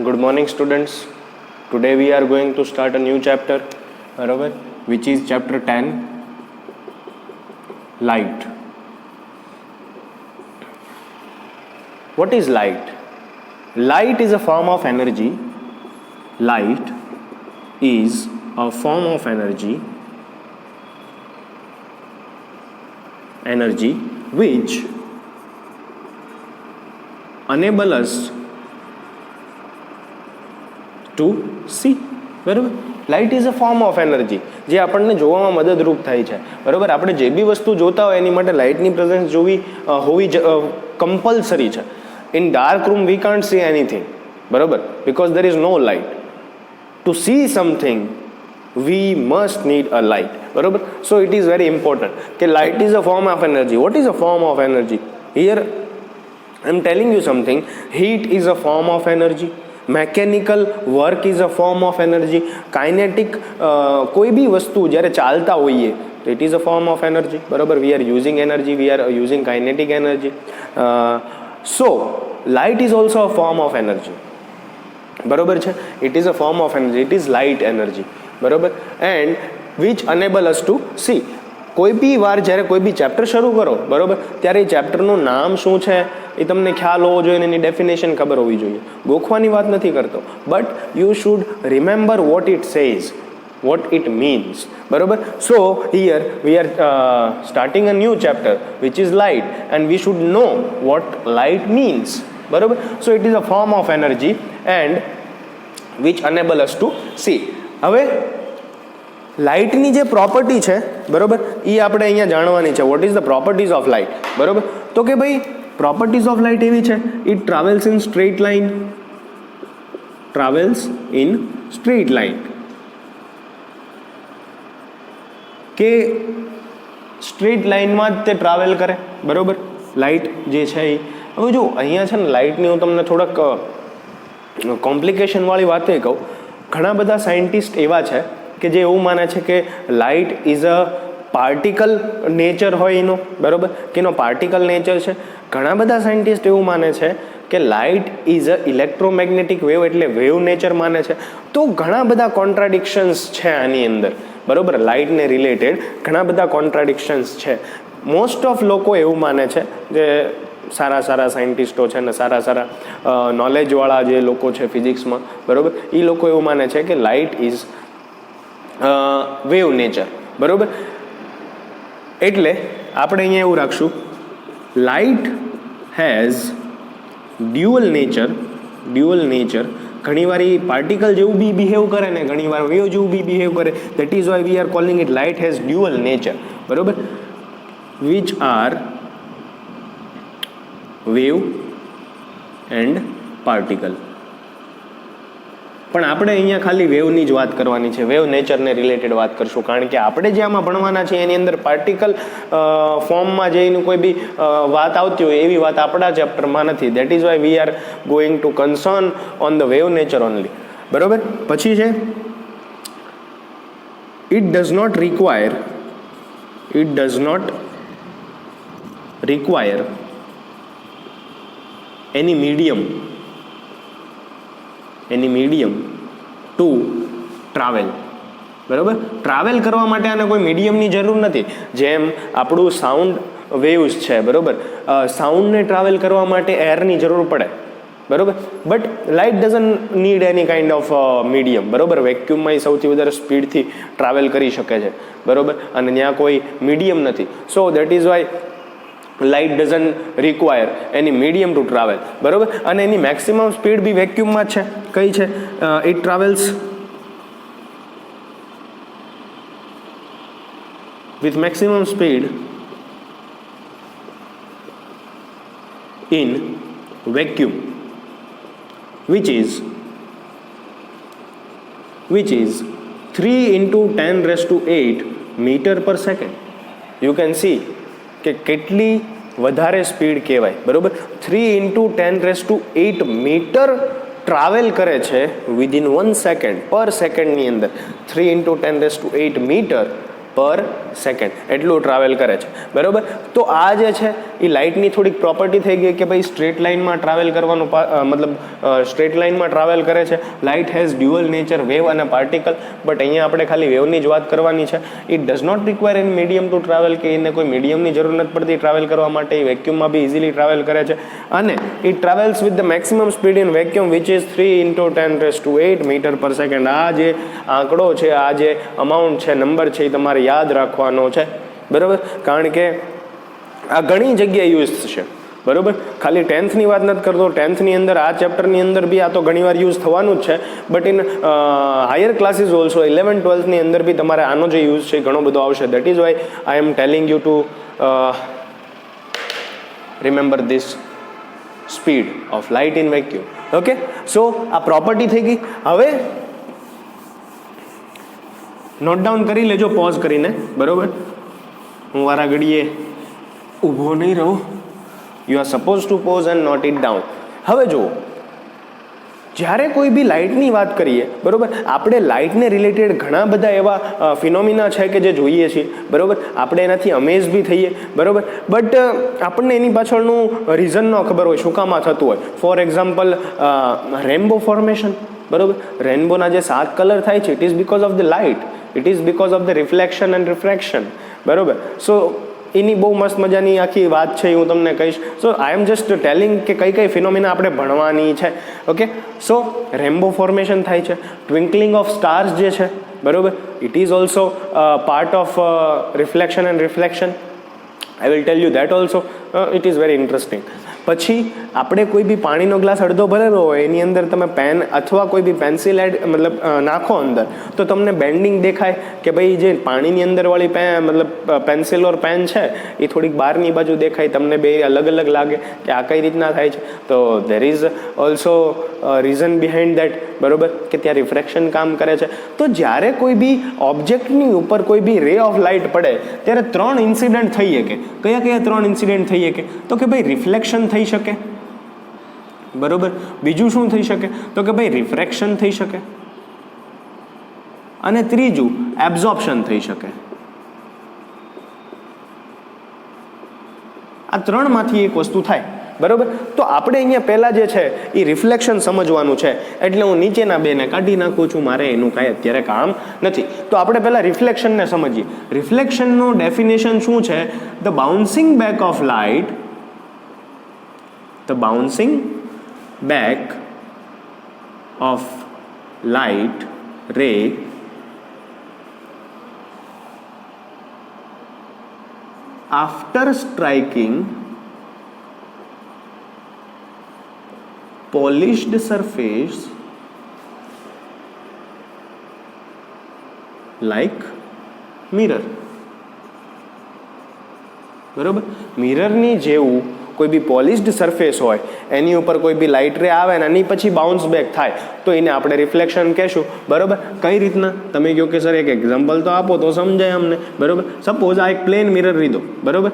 Good morning, students. Today we are going to start a new chapter, बरोबर, which is chapter 10, light. What is light? Light is a form of energy. Light is a form of energy which enable us to see. બરાબર, light is a form of energy જે આપણને જોવામાં મદદરૂપ થાય છે. બરાબર, આપણે જે બી વસ્તુ જોતા હોય એની માટે લાઇટની પ્રેઝન્સ હોવી કમ્પલસરી છે. In dark room we can't see anything, બરાબર, because there is no light. To see something we must need a light. બરાબર, so it is very important કે light is a form of energy. What is a form of energy? Here I am telling you something. Heat is a form of energy. Mechanical work is a form of energy. Kinetic કોઈ બી વસ્તુ જ્યારે ચાલતા હોઈએ તો it is a form of energy. બરાબર, we are using energy, we are using kinetic energy. So light is also a form of energy. બરાબર છે, it is a form of energy, it is light energy. બરાબર, and which enable us to see. કોઈ બી વાર જ્યારે કોઈ બી chapter શરૂ કરો, બરાબર, ત્યારે એ ચેપ્ટરનું નામ શું છે એ તમને ખ્યાલ હોવો જોઈએ, એની ડેફિનેશન ખબર હોવી જોઈએ. ગોખવાની વાત નથી કરતો, but you should remember what it says, what it means. બરાબર, so here we are starting a new chapter which is light and we should know what light means. બરાબર, so it is a form of energy and which enable us to see. હવે લાઇટની જે property છે, બરાબર, એ આપણે અહીંયા જાણવાની છે. What is the properties of light? બરાબર, તો કે ભાઈ પ્રોપર્ટીઝ ઓફ લાઇટ એવી છે, it travels in straight line. Travels in straight line, કે સ્ટ્રેટ લાઇનમાં જ તે ટ્રાવેલ કરે. બરાબર, લાઇટ જે છે એ. હવે જો અહીંયા છે ને લાઇટની હું તમને થોડાક કોમ્પ્લિકેશનવાળી વાતે કહું. ઘણા બધા સાયન્ટિસ્ટ એવા છે કે જે એવું માને છે કે light is a particle nature હોય એનો. બરાબર, કે એનો પાર્ટિકલ નેચર છે. ઘણા બધા સાયન્ટિસ્ટ એવું માને છે કે light is a electromagnetic wave, એટલે વેવ નેચર માને છે. તો ઘણા બધા કોન્ટ્રાડિક્શન્સ છે આની અંદર. બરાબર, લાઇટને રિલેટેડ ઘણા બધા કોન્ટ્રાડિક્શન્સ છે. મોસ્ટ ઓફ લોકો એવું માને છે, જે સારા સાયન્ટિસ્ટો છે ને સારા નોલેજવાળા જે લોકો છે ફિઝિક્સમાં, બરાબર, એ લોકો એવું માને છે કે લાઇટ ઇઝ વેવ નેચર. બરાબર, એટલે આપણે અહીંયા એવું રાખશું, લાઇટ હેઝ ડ્યુઅલ નેચર. ઘણીવાર એ પાર્ટિકલ જેવું બી બિહેવ કરે ને ઘણીવાર વેવ જેવું બી બિહેવ કરે. That is why we are calling it light has dual nature. બરાબર, which are wave and particle. પણ આપણે અહીંયા ખાલી વેવની જ વાત કરવાની છે, વેવ નેચરને રિલેટેડ વાત કરશું, કારણ કે આપણે જે આમાં ભણવાના છે એની અંદર પાર્ટિકલ ફોર્મમાં જે એનું કોઈ બી વાત આવતી હોય એવી વાત આપણા ચેપ્ટરમાં નથી. That is why we are going to concern on the wave nature only. બરાબર, પછી છે it does not require any medium to travel. બરાબર, ટ્રાવેલ કરવા માટે આને કોઈ મીડિયમની જરૂર નથી. જેમ આપણું સાઉન્ડ વેવ્સ છે, બરાબર, સાઉન્ડને ટ્રાવેલ કરવા માટે એરની જરૂર પડે. બરાબર, but light doesn't need any kind of medium. બરાબર, વેક્યુમમાં એ સૌથી વધારે સ્પીડથી ટ્રાવેલ કરી શકે છે. બરાબર, અને ત્યાં કોઈ મીડિયમ નથી. So that is Y light doesn't require any medium to travel. બરાબર, અને એની મેક્સિમમ સ્પીડ બી વેક્યુમમાં જ છે. કઈ છે? It travels with maximum speed in vacuum which is 3 into 10⁸ meter per second. You can see કે કેટલી વધારે સ્પીડ કહેવાય. બરાબર, 3 into 10⁸ મીટર ટ્રાવેલ કરે છે વિધિન 1 સેકન્ડ, પર સેકન્ડની અંદર. 3 into 10⁸ મીટર પર સેકન્ડ એટલું ટ્રાવેલ કરે છે, બરાબર. તો આ જે છે એ લાઇટની થોડીક પ્રોપર્ટી થઈ ગઈ કે ભાઈ સ્ટ્રેટ લાઇનમાં ટ્રાવેલ કરવાનું, મતલબ સ્ટ્રેટ લાઇનમાં ટ્રાવેલ કરે છે. Light has dual nature, wave અને પાર્ટિકલ. બટ અહીંયા આપણે ખાલી વેવની જ વાત કરવાની છે. It does not require an medium to travel, કે એને કોઈ મીડિયમની જરૂર નથી પડતી ટ્રાવેલ કરવા માટે. એ વેક્યુમમાં બી ઇઝીલી ટ્રાવેલ કરે છે. અને it travels with the maximum speed in vacuum which is 3 × 10⁸ metre per second. આ જે આંકડો છે, આ જે અમાઉન્ટ છે, નંબર છે, એ તમારે યાદ રાખવાનો છે, બરાબર. કારણ કે આ ઘણી જગ્યાએ યુઝ થશે, બરાબર. ખાલી 10th વાત નથી કરતો. 10th અંદર આ ચેપ્ટરની અંદર બી આ તો ઘણીવાર યુઝ થવાનું જ છે. But in higher classes also 11th 12th અંદર બી તમારે આનો જે યુઝ છે ઘણો બધો આવશે. That is why I am telling you to remember this speed of light in vacuum. Okay, so આ પ્રોપર્ટી થઈ ગઈ. હવે નોટ ડાઉન કરી લેજો પોઝ કરીને, બરાબર. હું વારા ઘડીએ ઊભો નહીં રહું. You are suppose to pause and note it down. હવે જુઓ, જ્યારે કોઈ બી લાઇટની વાત કરીએ, બરાબર, આપણે લાઇટને રિલેટેડ ઘણા બધા એવા ફિનોમિના છે કે જે જોઈએ છીએ, બરાબર. આપણે એનાથી અમેઝ બી થઈએ, બરાબર. બટ આપણને એની પાછળનું રીઝન ન ખબર હોય, શું કામ આ થતું હોય. ફોર એક્ઝામ્પલ, રેનબો ફોર્મેશન, બરાબર. રેનબોના જે 7 કલર થાય છે, it is because of the light, it is because of the reflection and refraction, બરાબર. સો એની બહુ મસ્ત મજાની આખી વાત છે, હું તમને કહીશ. સો આઈ એમ જસ્ટ ટેલિંગ કે કઈ કઈ ફિનોમિના આપણે ભણવાની છે. ઓકે, સો રેનબો ફોર્મેશન થાય છે. ટ્વિંકલિંગ ઓફ સ્ટાર્સ જે છે, બરાબર, it is also part of reflection and reflection. I will tell you that also. It is very interesting. પછી આપણે કોઈ બી પાણીનો ગ્લાસ અડધો ભરેલો હોય, એની અંદર તમે પેન અથવા કોઈ બી પેન્સિલ મતલબ નાખો અંદર, તો તમને બેન્ડિંગ દેખાય કે ભાઈ જે પાણીની અંદરવાળી મતલબ પેન્સિલ ઓર પેન છે એ થોડીક બહારની બાજુ દેખાય. તમને બે અલગ અલગ લાગે કે આ કઈ રીતના થાય છે. તો there is also reason behind that, બરાબર, કે ત્યાં રિફ્રેક્શન કામ કરે છે. તો જ્યારે કોઈ બી ઓબ્જેક્ટની ઉપર કોઈ બી રે ઓફ લાઇટ પડે ત્યારે 3 ઇન્સિડન્ટ થઈ શકે. કયા કયા 3 ઇન્સિડન્ટ થઈ શકે? તો કે ભાઈ રિફ્લેક્શન થઈ શકે, બરોબર. બીજું શું થઈ શકે? તો કે ભાઈ રિફ્રેક્શન થઈ શકે. અને ત્રીજું એબ્ઝોર્પ્શન થઈ શકે. આ 3માંથી એક વસ્તુ થાય, બરોબર. તો આપણે અહીંયા પહેલા જે છે એ રિફ્લેક્શન સમજવાનું છે, એટલે હું નીચેના 2ને કાઢી નાખું છું. મારે એનું કાંઈ અત્યારે કામ નથી. તો આપણે પહેલા રિફ્લેક્શનને સમજીએ. રિફ્લેક્શનનું ડેફિનેશન શું છે? The bouncing back of light, the bouncing back of light ray after striking polished surface like mirror. બરોબર. મિરરની જેવું કોઈ બી પોલિશ્ડ સરફેસ હોય, એની ઉપર કોઈ બી લાઇટ રે આવે ને એની પછી બાઉન્સ બેક થાય, તો એને આપણે રિફ્લેક્શન કહેશું, બરોબર. કઈ રીતના? તમે કહો કે સર એક એક્ઝામ્પલ તો આપો તો સમજાય અમને, બરોબર. સપોઝ આ એક પ્લેન મિરર લીધો, બરોબર.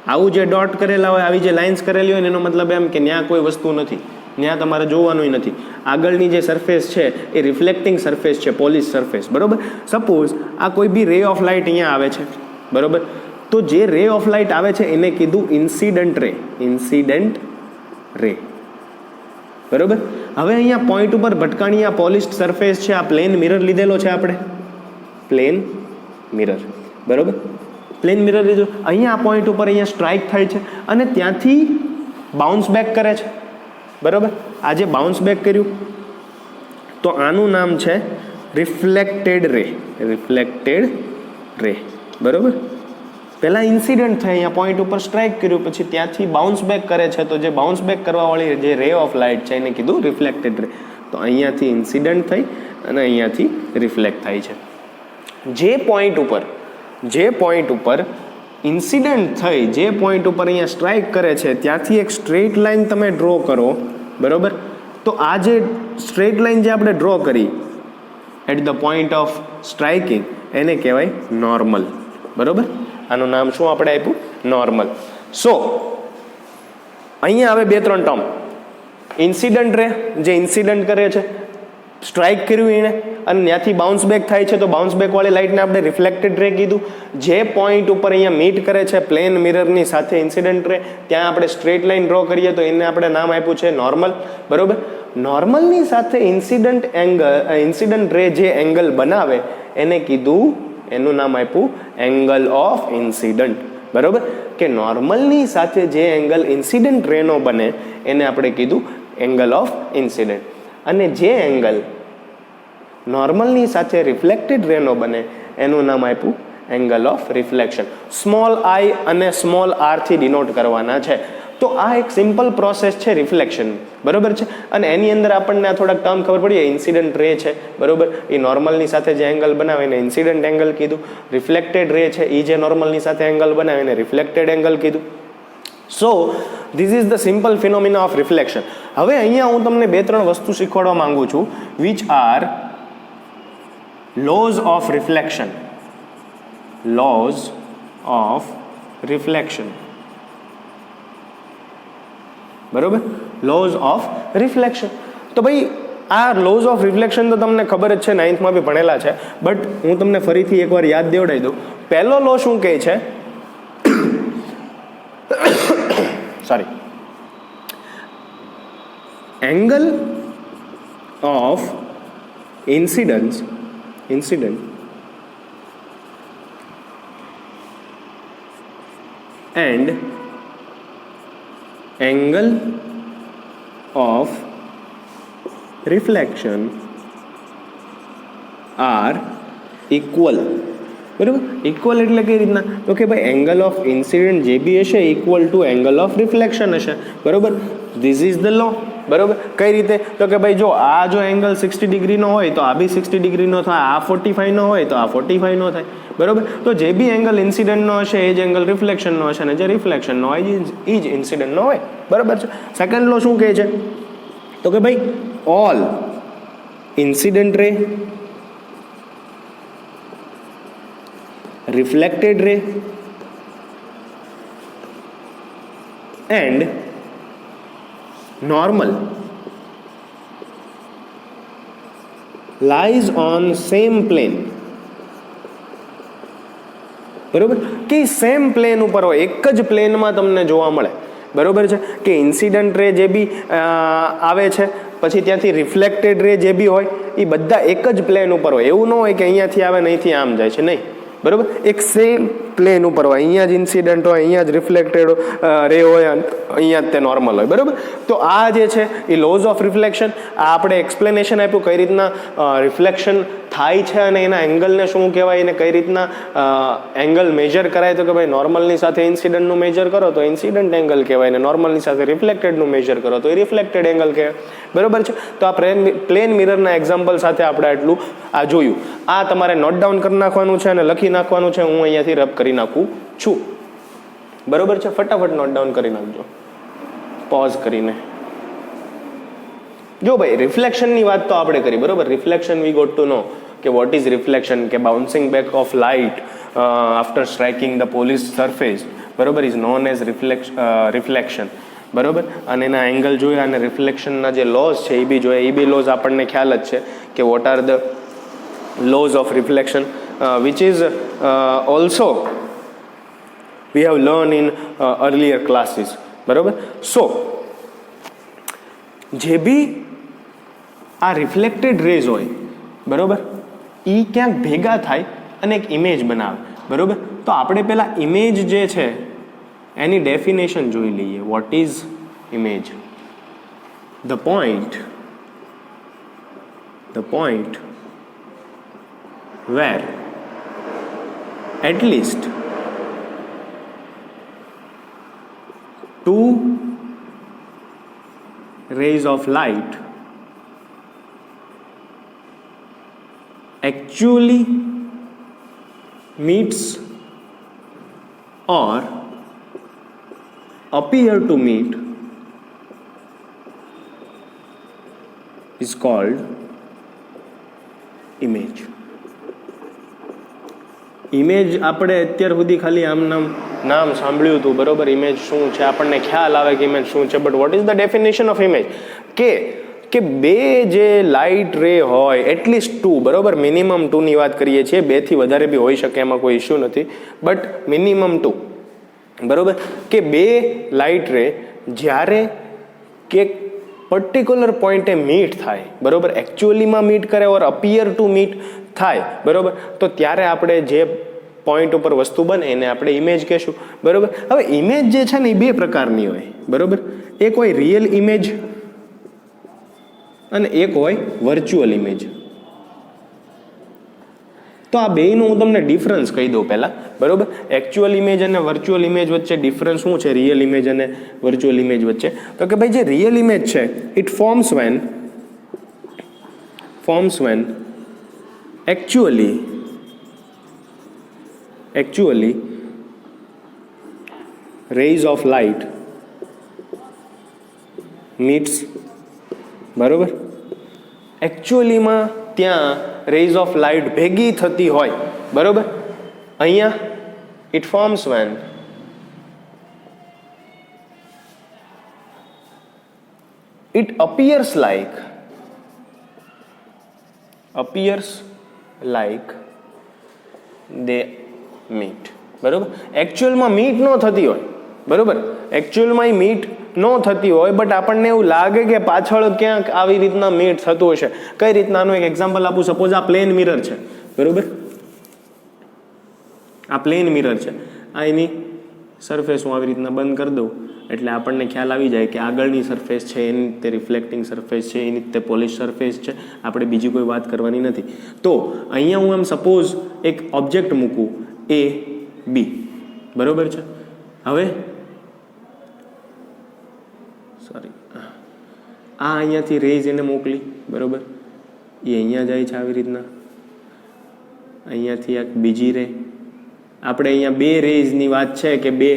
આવું જે ડોટ કરેલા હોય, આવી જે લાઇન્સ કરેલી હોય, એનો મતલબ એમ કે ત્યાં કોઈ વસ્તુ નથી, ત્યાં તમારે જોવાનું નથી. આગળની જે સરફેસ છે એ રિફ્લેક્ટિંગ સરફેસ છે, પોલિશ સરફેસ, બરોબર. સપોઝ આ કોઈ બી રે ઓફ લાઇટ અહીંયા આવે છે, બરોબર. તો જે રે ઓફ લાઇટ આવે છે એને કીધું ઇન્સિડન્ટ રે, ઇન્સિડન્ટ રે, બરોબર. હવે અહીંયા પોઈન્ટ ઉપર ભટકાણી આ પોલિશ્ડ સરફેસ છે, આ પ્લેન મિરર લીધેલો છે આપણે, પ્લેન મિરર, બરોબર. પ્લેન મિરર લીધું, અહીંયા આ પોઈન્ટ ઉપર અહીંયા સ્ટ્રાઇક થાય છે અને ત્યાંથી બાઉન્સ બેક કરે છે, બરોબર. આ જે બાઉન્સ બેક કર્યું, તો આનું નામ છે રિફ્લેક્ટેડ રે, રિફ્લેક્ટેડ રે, બરોબર. પહેલાં ઇન્સિડન્ટ થાય, અહીંયા પોઈન્ટ ઉપર સ્ટ્રાઇક કર્યું, પછી ત્યાંથી બાઉન્સ બેક કરે છે, તો જે બાઉન્સ બેક કરવાવાળી જે રે ઓફ લાઇટ છે એને કીધું રિફ્લેક્ટેડ રે. તો અહીંયાથી ઇન્સિડન્ટ થઈ અને અહીંયાથી રિફ્લેક્ટ થાય છે. જે પોઈન્ટ ઉપર ઇન્સિડન્ટ થઈ, જે પોઈન્ટ ઉપર અહીંયા સ્ટ્રાઇક કરે છે, ત્યાંથી એક સ્ટ્રેટ લાઇન તમે ડ્રો કરો, બરોબર. તો આ જે સ્ટ્રેટ લાઇન જે આપણે ડ્રો કરી at the point of striking, એને કહેવાય નોર્મલ, બરોબર. આનું નામ શું આપણે આપ્યું? નોર્મલ. સો અહીંયા હવે 2-3 ટર્મ. ઇન્સિડન્ટ રે, જે ઇન્સિડન્ટ કરે છે, સ્ટ્રાઇક કર્યું એણે અને ત્યાંથી બાઉન્સ બેક થાય છે, તો બાઉન્સ બેક વાળી લાઇટને આપણે રિફ્લેક્ટેડ રે કીધું. જે પોઈન્ટ ઉપર અહીંયા મીટ કરે છે પ્લેન મિરરની સાથે ઇન્સિડન્ટ રે, ત્યાં આપણે સ્ટ્રેટ લાઇન ડ્રો કરીએ તો એને આપણે નામ આપ્યું છે નોર્મલ. બરોબર, નોર્મલની સાથે ઇન્સિડન્ટ રે જે એંગલ બનાવે એને કીધું, એનું નામ આપ્યું એંગલ ઓફ ઇન્સિડન્ટ. બરોબર, કે નોર્મલની સાથે જે એંગલ ઇન્સિડન્ટ રેનો બને એને આપણે કીધું એંગલ ઓફ ઇન્સિડન્ટ. અને જે એંગલ નોર્મલની સાથે રિફ્લેક્ટેડ રેનો બને એનું નામ આપ્યું એંગલ ઓફ રિફ્લેક્શન. સ્મોલ આઈ અને સ્મોલ આર થી ડિનોટ કરવાના છે. તો આ એક સિમ્પલ પ્રોસેસ છે રિફ્લેક્શન. બરોબર છે, અને એની અંદર આપણને આ થોડાક ટર્મ ખબર પડી. ઇન્સિડન્ટ રે છે, બરોબર, એ નોર્મલની સાથે જે એંગલ બનાવે એને ઇન્સિડન્ટ એંગલ કીધું. રિફ્લેક્ટેડ રે છે એ જે નોર્મલની સાથે એંગલ બનાવે એને રિફ્લેક્ટેડ એંગલ કીધું. So this is the simple phenomena of reflection. હવે અહીંયા હું તમને 2-3 વસ્તુ શીખવાડવા માંગુ છું, which are laws of reflection. Laws of reflection. બરોબર, laws of reflection. તો ભાઈ આ laws of reflection તો તમને ખબર જ છે, 9th માં બી ભણેલા છે, બટ હું તમને ફરીથી એકવાર યાદ દેવડાવી દઉં. પહેલો લો શું કહે છે? Sorry, angle of incident and angle of reflection are equal. બરાબર, ઇક્વલ એટલે કઈ રીતના? તો કે ભાઈ એંગલ ઓફ ઇન્સિડન્ટ જે બી હશે equal to angle of reflection હશે. બરોબર, ધીસ ઇઝ ધ લો. બરોબર, કઈ રીતે? તો કે ભાઈ જો આ જો એંગલ 60 ડિગ્રીનો હોય તો આ બી 60 ડિગ્રીનો થાય, આ 45 નો હોય તો આ 45 નો થાય. બરોબર, તો જે બી એંગલ ઇન્સિડન્ટનો હશે એ જ એંગલ રિફ્લેક્શનનો હશે, અને જે રિફ્લેક્શનનો હોય એ જ ઇન્સિડન્ટનો હોય. બરાબર છે. સેકન્ડ લો શું કહે છે? તો કે ભાઈ all incident ray, reflected ray and normal lies on same plane. બરોબર, કે સેમ પ્લેન ઉપર હોય, એક જ પ્લેનમાં તમને જોવા મળે. બરોબર છે, કે ઇન્સિડન્ટ રે જે બી આવે છે પછી ત્યાંથી રિફ્લેક્ટેડ રે જે બી હોય એ બધા એક જ પ્લેન ઉપર હોય. એવું ન હોય કે અહીંયાથી આવે ને અહીંથી આમ જાય છે, નહીં. બરોબર, એક સેમ પ્લેન ઉપર હોય, અહીંયા જ ઇન્સિડન્ટ હોય, અહીંયા જ રિફ્લેક્ટેડ રે હોય, અહીંયા જ તે નોર્મલ હોય. બરોબર, તો આ જે છે એ લોઝ ઓફ રિફ્લેક્શન. આ આપણે એક્સપ્લેનેશન આપ્યું કઈ રીતના રિફ્લેક્શન થાય છે અને એના એંગલને શું કહેવાય અને કઈ રીતના એંગલ મેજર કરાય. તો કે ભાઈ નોર્મલની સાથે ઇન્સિડન્ટનું મેજર કરો તો ઇન્સિડન્ટ એંગલ કહેવાય, ને નોર્મલની સાથે રિફ્લેક્ટેડનું મેજર કરો તો એ રિફ્લેક્ટેડ એંગલ કહેવાય. બરોબર છે. તો આ પ્લેન મિરરના એક્ઝામ્પલ સાથે આપણે આટલું આ જોયું. આ તમારે નોટ ડાઉન કરી નાખવાનું છે અને લખી નાખવાનું છે. હું અહીંયાથી રબ કરી નાખું છું. બરોબર છે, ફટાફટ નોટ ડાઉન કરી નાખજો પોઝ કરીને. જો ભાઈ રિફ્લેક્શનની વાત તો આપણે કરી. બરોબર, રિફ્લેક્શન વી ગોટ ટુ નો કે વોટ ઇઝ રિફ્લેક્શન, કે bouncing back of light after striking the polish surface. બરોબર, ઇઝ નોન એઝ રિફ્લેક્શન. બરોબર, અને એના એંગલ જોયા અને રિફ્લેક્શનના જે લોઝ છે એ બી જોયા. એ બી લોઝ આપણને ખ્યાલ જ છે કે what are the laws of reflection, which is also we have learned in earlier classes. બરોબર, સો જે બી આ રિફ્લેક્ટેડ રેઝ હોય, બરોબર, એ ક્યાંક ભેગા થાય અને એક ઇમેજ બનાવે. બરોબર, તો આપણે પેલા ઇમેજ જે છે એની ડેફિનેશન જોઈ લઈએ. What is image? the point where at least two rays of light actually meets or appear to meet is called image. Image આપણે અત્યાર સુધી ખાલી આમ નામ સાંભળ્યું હતું. બરોબર, ઇમેજ શું છે આપણને ખ્યાલ આવે કે ઇમેજ શું છે, but what is the definition of image? કે કે બે જે લાઇટ રે હોય એટલીસ્ટ 2, બરાબર, મિનિમમ 2ની વાત કરીએ છીએ, 2થી વધારે બી હોઈ શકે, એમાં કોઈ ઇશ્યુ નથી, બટ મિનિમમ 2, બરાબર, કે બે લાઇટ રે જ્યારે કે પર્ટિક્યુલર પોઈન્ટે મીટ થાય, બરાબર, એકચ્યુઅલીમાં મીટ કરે ઓર અપિયર ટુ મીટ થાય, બરાબર, તો ત્યારે આપણે જે પોઈન્ટ ઉપર વસ્તુ બને એને આપણે ઇમેજ કહેશું, બરાબર. હવે ઇમેજ જે છે ને એ બે પ્રકારની હોય, બરાબર, એક હોય રિયલ ઇમેજ અને એક હોય વર્ચ્યુઅલ ઇમેજ. તો આ બેયનું હું તમને ડિફરન્સ કહી દઉં પહેલાં, બરાબર. એકચ્યુઅલ ઇમેજ અને વર્ચ્યુઅલ ઇમેજ વચ્ચે ડિફરન્સ શું છે રિયલ ઇમેજ અને વર્ચ્યુઅલ ઇમેજ વચ્ચે? તો કે ભાઈ જે રિયલ ઇમેજ છે it forms when actually rays of light meets, બરાબર, એકચ્યુઅલીમાં ત્યાં રેઝ ઓફ લાઇટ ભેગી થતી હોય, બરાબર. અહીંયા it forms when it appears like they meet, બરાબર. એકચ્યુઅલમાં મીટ ન થતી હોય, બરાબર, એકચ્યુઅલમાં એ મીટ ન થતી હોય, બટ આપણને એવું લાગે કે પાછળ ક્યાંક આવી રીતના મીટ થતું હશે. કઈ રીતના? આનું એક એક્ઝામ્પલ આપું. સપોઝ આ પ્લેન મિરર છે, બરાબર, આ પ્લેન મિરર છે, આ એની સરફેસ હું આવી રીતના બંધ કરી દઉં એટલે આપણને ખ્યાલ આવી જાય કે આગળની સરફેસ છે એની તે રિફ્લેક્ટિંગ સરફેસ છે, એની તે પોલિશ સરફેસ છે, આપણે બીજી કોઈ વાત કરવાની નથી. તો અહીંયા હું એમ સપોઝ એક ઓબ્જેક્ટ મૂકું A B, બરાબર છે. હવે સોરી, આ અહીંયાથી રેઝ એને મોકલી, બરાબર, એ અહીંયા જાય છે આવી રીતના, અહીંયાથી એક બીજી રે, આપણે અહીંયા બે રેઝની વાત છે કે બે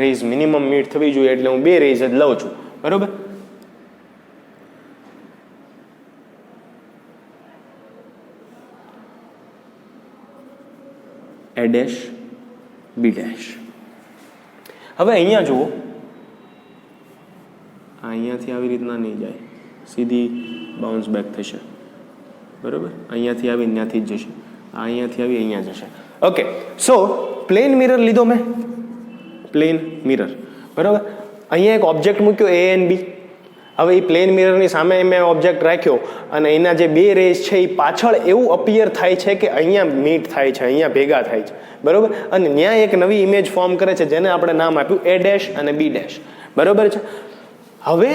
રેઝ મિનિમમ મીટ થવી જોઈએ એટલે હું બે રેઝ જ લઉં છું, બરાબર. A dash B dash. હવે અહીંયા જુઓ, અહીંયાથી આવી રીતના નહીં જાય, સીધી બાઉન્સ બેક થશે, બરાબર. અહીંયાથી આવી ત્યાંથી જ જશે, અહીંયાથી આવી અહીંયા જશે. ઓકે, સો પ્લેન મિરર લીધો મેં, પ્લેન મિરર, બરાબર. અહીંયા એક ઓબ્જેક્ટ મૂક્યો A and B. હવે એ પ્લેન મિરરની સામે મેં ઓબ્જેક્ટ રાખ્યો અને એના જે બે રેઝ છે એ પાછળ એવું અપિયર થાય છે કે અહીંયા મીટ થાય છે, અહીંયા ભેગા થાય છે, બરાબર. અને ત્યાં એક નવી ઇમેજ ફોર્મ કરે છે જેને આપણે નામ આપ્યું A ડેશ અને B ડેશ, બરાબર છે. હવે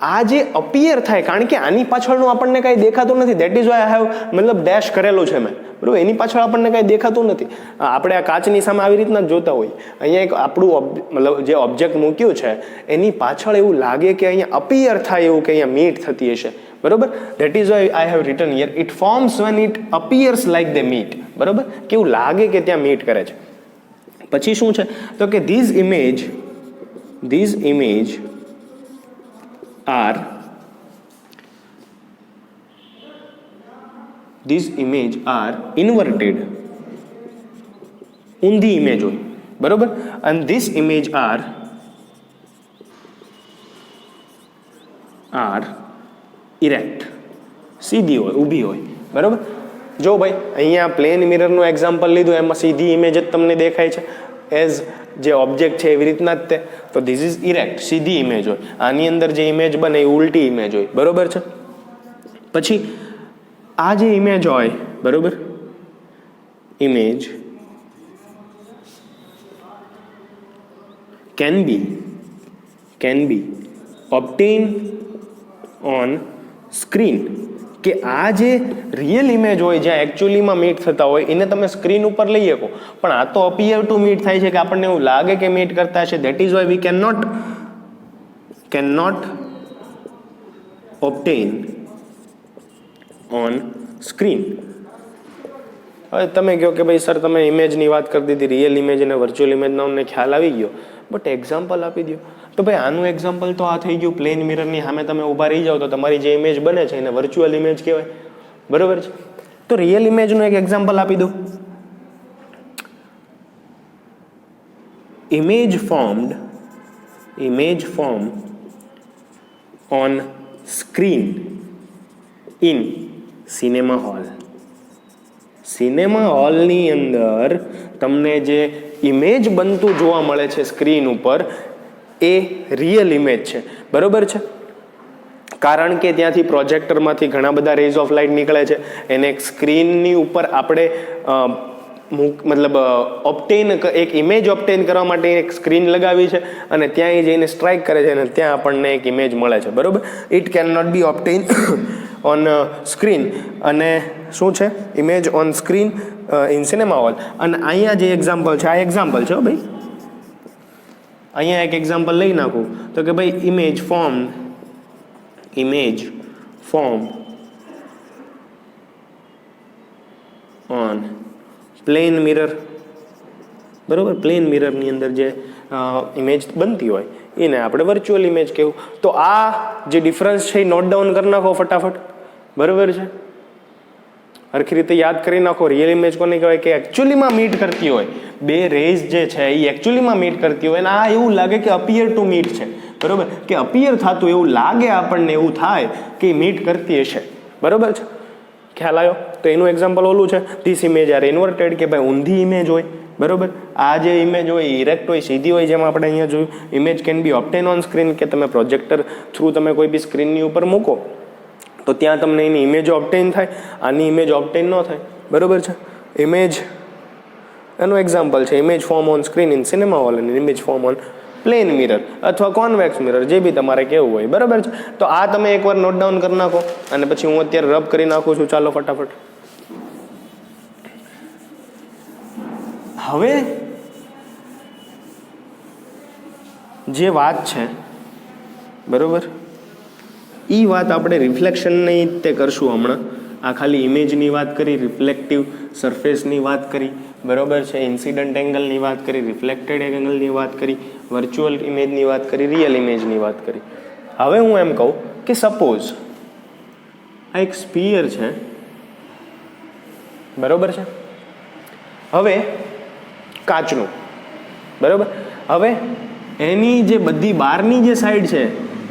આ જે અપિયર થાય, કારણ કે આની પાછળનું આપણને કાંઈ દેખાતું નથી, that is why I have મતલબ ડેશ કરેલો છે મેં, બરાબર. એની પાછળ આપણને કાંઈ દેખાતું નથી. આપણે આ કાચની સામે આવી રીતના જ જોતા હોઈએ. અહીંયા એક આપણું મતલબ જે ઓબ્જેક્ટ મૂક્યું છે એની પાછળ એવું લાગે કે અહીંયા અપિયર થાય એવું કે અહીંયા મીટ થતી હશે, બરાબર. That is why I have written here it forms when it appears like they meet, બરાબર, કે એવું લાગે કે ત્યાં મીટ કરે છે. પછી શું છે તો કે ધીઝ ઇમેજ are inverted, ઊંધી ઇમેજ હોય, બરોબર. and this image are erect, સીધી હોય, ઊભી હોય, બરોબર. જો ભાઈ અહીંયા પ્લેન મિરરનું એક્ઝામ્પલ લીધું, એમાં સીધી ઇમેજ જ તમને દેખાય છે એઝ જે ઓબ્જેક્ટ છે એવી રીતના જ તે. તો ધીસ ઇઝ ઇરેક્ટ, સીધી ઇમેજ હોય. આની અંદર જે ઇમેજ બને એ ઉલટી ઇમેજ હોય, બરોબર છે. પછી આ જે ઇમેજ હોય, બરોબર, image can be obtained on screen. કે આ જે રિયલ ઇમેજ હોય જ્યાં એકચ્યુઅલીમાં મીટ થતા હોય એને તમે સ્ક્રીન ઉપર લઈ શકો, પણ આ તો અપિયર ટુ મીટ થાય છે કે આપણને એવું લાગે કે મીટ કરતા છે. That is why we can not obtain on screen. હવે તમે કહો કે ભાઈ સર તમે ઇમેજની વાત કરી દીધી, રિયલ ઇમેજ અને વર્ચ્યુઅલ ઇમેજનો અમને ખ્યાલ આવી ગયો, બટ એક્ઝામ્પલ આપી દો. તો ભાઈ આનું એક્ઝામ્પલ તો આ થઈ ગયું, પ્લેન મિરરની સામે તમે ઊભા રહી જાઓ તો તમારી જે ઇમેજ બને છે એને વર્ચ્યુઅલ ઇમેજ કહેવાય, બરોબર છે. તો રિયલ ઇમેજનું એક એક્ઝામ્પલ આપી દો. Image form on screen in cinema hall. Cinema હોલની અંદર તમને જે ઇમેજ બનતું જોવા મળે છે સ્ક્રીન ઉપર એ રિયલ ઇમેજ છે, બરોબર છે. કારણ કે ત્યાંથી પ્રોજેક્ટરમાંથી ઘણા બધા રેઝ ઓફ લાઇટ નીકળે છે, એને એક સ્ક્રીનની ઉપર આપણે મતલબ એક ઇમેજ ઓપ્ટેન કરવા માટે એક સ્ક્રીન લગાવી છે અને ત્યાં એ જઈને સ્ટ્રાઇક કરે છે અને ત્યાં આપણને એક ઇમેજ મળે છે, બરોબર. It can not be obtain on screen, અને શું છે image on screen in cinema hall. અને અહીંયા જે એક્ઝામ્પલ છે, આ એક્ઝામ્પલ છે ભાઈ, અહીંયા એક એક્ઝામ્પલ લઈ નાખું તો કે ભાઈ image form on plane mirror, બરોબર. પ્લેન મિરરની અંદર જે ઇમેજ બનતી હોય એને આપણે વર્ચ્યુઅલ ઇમેજ કહેવું. તો આ જે ડિફરન્સ છે એ નોટ ડાઉન કરી નાખો ફટાફટ, બરોબર છે. સરખી રીતે યાદ કરી નાખો. રિયલ ઇમેજ કોને કહેવાય કે એકચ્યુઅલીમાં મીટ કરતી હોય, બે રેઝ જે છે એ એકચ્યુઅલીમાં મીટ કરતી હોય અને આ એવું લાગે કે અપિયર ટુ મીટ છે, બરોબર. કે અપિયર થતું એવું લાગે આપણને, એવું થાય કે મીટ કરતી હશે, બરોબર છે. ખ્યાલ આવ્યો? તો એનું એક્ઝામ્પલ ઓલું છે, ધીસ ઇમેજ આર ઇન્વર્ટેડ, કે ભાઈ ઊંધી ઇમેજ હોય, બરોબર. આ જે ઇમેજ હોય ઇરેક્ટ હોય, સીધી હોય, જેમ આપણે અહીંયા જોયું. Image can be obtain on screen, કે તમે પ્રોજેક્ટર થ્રુ તમે કોઈ બી સ્ક્રીનની ઉપર મૂકો તો ત્યાં તમને એની ઇમેજો ઓપ્ટેન થાય, આની ઇમેજ ઓપ્ટેન ન થાય, બરોબર છે. ઇમેજ એનું એક્ઝામ્પલ છે image form on screen in cinema hall અને image form on plane mirror અથવા કોન્વેક્સ મિરર, જે બી તમારે કહેવું હોય, બરાબર છે. તો આ તમે એકવાર નોટ ડાઉન કરી નાખો અને પછી હું અત્યારે રબ કરી નાખું છું. ચાલો ફટાફટ. હવે જે વાત છે, બરોબર, એ વાત આપણે રિફ્લેક્શનની તે કરશું હમણાં. આ ખાલી ઇમેજની વાત કરી, રિફ્લેક્ટિવ સરફેસની વાત કરી, બરોબર છે, ઇન્સિડન્ટ એંગલની વાત કરી, રિફ્લેક્ટેડ એંગલની વાત કરી, વર્ચ્યુઅલ ઇમેજની વાત કરી, રિયલ ઇમેજની વાત કરી. હવે હું એમ કહું કે સપોઝ આ એક સ્ફિયર છે, બરોબર છે. હવે કાચનું, બરોબર. હવે એની જે બધી બહારની જે સાઈડ છે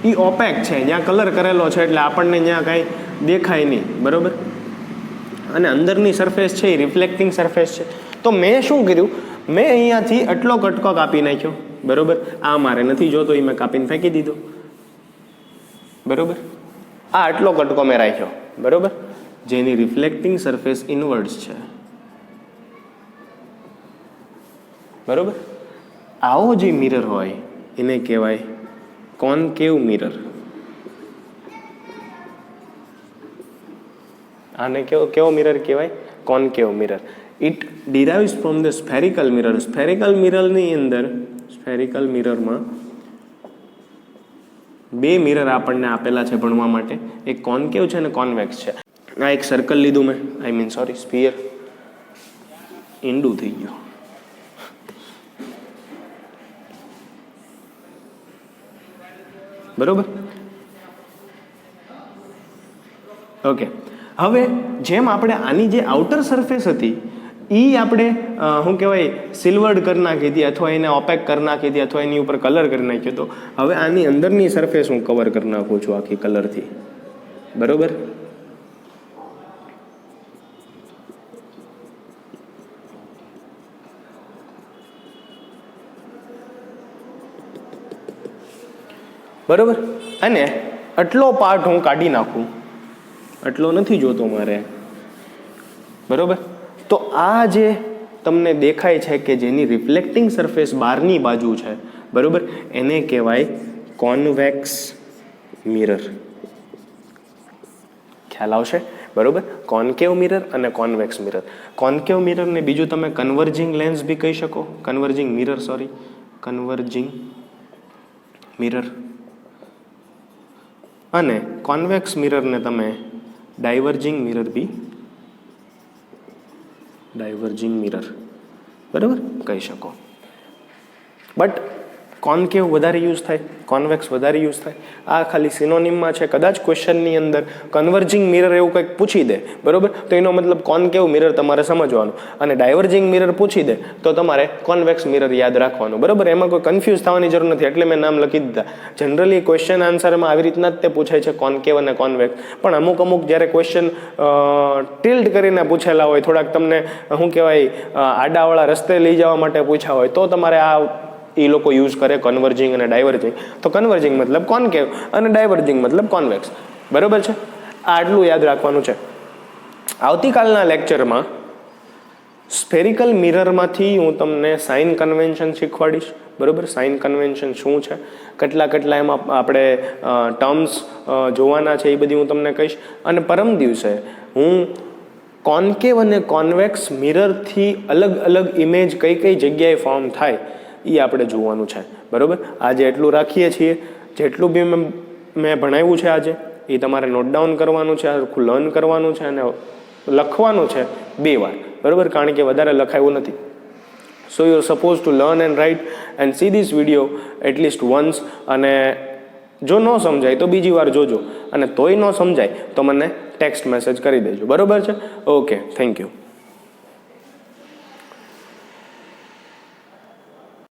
એ ઓપેક છે, જ્યાં કલર કરેલો છે એટલે આપણને ત્યાં કાંઈ દેખાય નહીં, બરોબર. અને અંદરની સરફેસ છે એ રિફ્લેક્ટિંગ સરફેસ છે. તો મેં શું કર્યું, મેં અહીંયાથી આટલો કટકો કાપી નાખ્યો, બરોબર. આ મારે નથી જોતો, એ મેં કાપીને ફેંકી દીધો, બરોબર. આ આટલો કટકો મેં રાખ્યો, બરોબર, જેની રિફ્લેક્ટિંગ સરફેસ ઇનવર્ડ્સ છે, બરોબર. આવો જે મિરર હોય એને કહેવાય કોન્કેવ મિરર. આને કેવો મિરર કહેવાય? Concave mirror. It derives from the spherical mirror. Spherical મિરરની અંદર, સ્ફેરિકલ મિરરમાં બે મિરર આપણને આપેલા છે ભણવા માટે, એક કોન્કેવ છે અને કોન્વેક્સ છે. આ એક સર્કલ લીધું મેં, સ્ફિયર, ઈંડું થઈ ગયું, બરોબર. ઓકે. હવે જેમ આપણે આની જે આઉટર સરફેસ હતી એ આપણે શું કહેવાય સિલ્વર્ડ કરી નાખી હતી અથવા એને ઓપેક કરી નાખી હતી અથવા એની ઉપર કલર કરી નાખ્યો હતો. હવે આની અંદરની સરફેસ હું કવર કરી નાખું છું આખી કલરથી, બરોબર. બરોબર. અને આટલો પાર્ટ હું કાઢી નાખું, આટલો નથી જોતો મારે, બરોબર. તો આ જે તમને દેખાય છે કે જેની રિફ્લેક્ટિંગ સરફેસ બહારની બાજુ છે, બરોબર, એને કહેવાય કોન્વેક્સ મિરર. ખ્યાલ આવશે, બરોબર. કોન્કેવ મિરર અને કોન્વેક્સ મિરર. કોન્કેવ મિરરને બીજું તમે કન્વર્જિંગ લેન્સ બી કહી શકો, કન્વર્જિંગ મિરર, કન્વર્જિંગ મિરર. અને કોન્વેક્સ મિરરને તમે ડાયવર્જિંગ મિરર, બરોબર, કહી શકો. બટ કોન્કેવ વધારે યુઝ થાય, કોન્વેક્સ વધારે યુઝ થાય. આ ખાલી સિનોનિમમાં છે. કદાચ ક્વેશ્ચનની અંદર કન્વર્જિંગ મિરર એવું કંઈક પૂછી દે, બરાબર, તો એનો મતલબ કોન્કેવ મિરર તમારે સમજવાનું, અને ડાયવર્જિંગ મિરર પૂછી દે તો તમારે કોન્વેક્સ મિરર યાદ રાખવાનું, બરાબર. એમાં કોઈ કન્ફ્યુઝ થવાની જરૂર નથી, એટલે મેં નામ લખી દીધા. જનરલી ક્વેશ્ચન આન્સરમાં આવી રીતના જ તે પૂછાય છે, કોન્કેવ અને કોન્વેક્સ. પણ અમુક જ્યારે ક્વેશ્ચન ટિલ્ટ કરીને પૂછેલા હોય, થોડાક તમને શું કહેવાય આડાવાળા રસ્તે લઈ જવા માટે પૂછ્યા હોય, તો તમારે આ એ લોકો યુઝ કરે કન્વર્જિંગ અને ડાયવર્જિંગ. તો કન્વર્જિંગ મતલબ કોન્કેવ અને ડાયવર્જિંગ મતલબ કોન્વેક્સ, બરાબર છે. આ આટલું યાદ રાખવાનું છે. આવતીકાલના લેક્ચરમાં સ્ફેરિકલ મિરરમાંથી હું તમને સાઇન કન્વેન્શન શીખવાડીશ, બરાબર. સાઇન કન્વેન્શન શું છે, કેટલા એમાં આપણે ટર્મ્સ જોવાના છે, એ બધી હું તમને કહીશ. અને પરમ દિવસે હું કોન્કેવ અને કોન્વેક્સ મિરરથી અલગ અલગ ઇમેજ કઈ જગ્યાએ ફોર્મ થાય એ આપણે જોવાનું છે, બરાબર. આજે એટલું રાખીએ છીએ. જેટલું બી મેં ભણાવ્યું છે આજે એ તમારે નોટ ડાઉન કરવાનું છે, આખું લર્ન કરવાનું છે અને લખવાનું છે 2 વાર, બરાબર, કારણ કે વધારે લખાયું નથી. So you are suppose to learn and write and see this video at least once. અને જો ન સમજાય તો બીજી વાર જોજો, અને તોય ન સમજાય તો મને ટેક્સ્ટ મેસેજ કરી દેજો, બરાબર છે. Okay, thank you.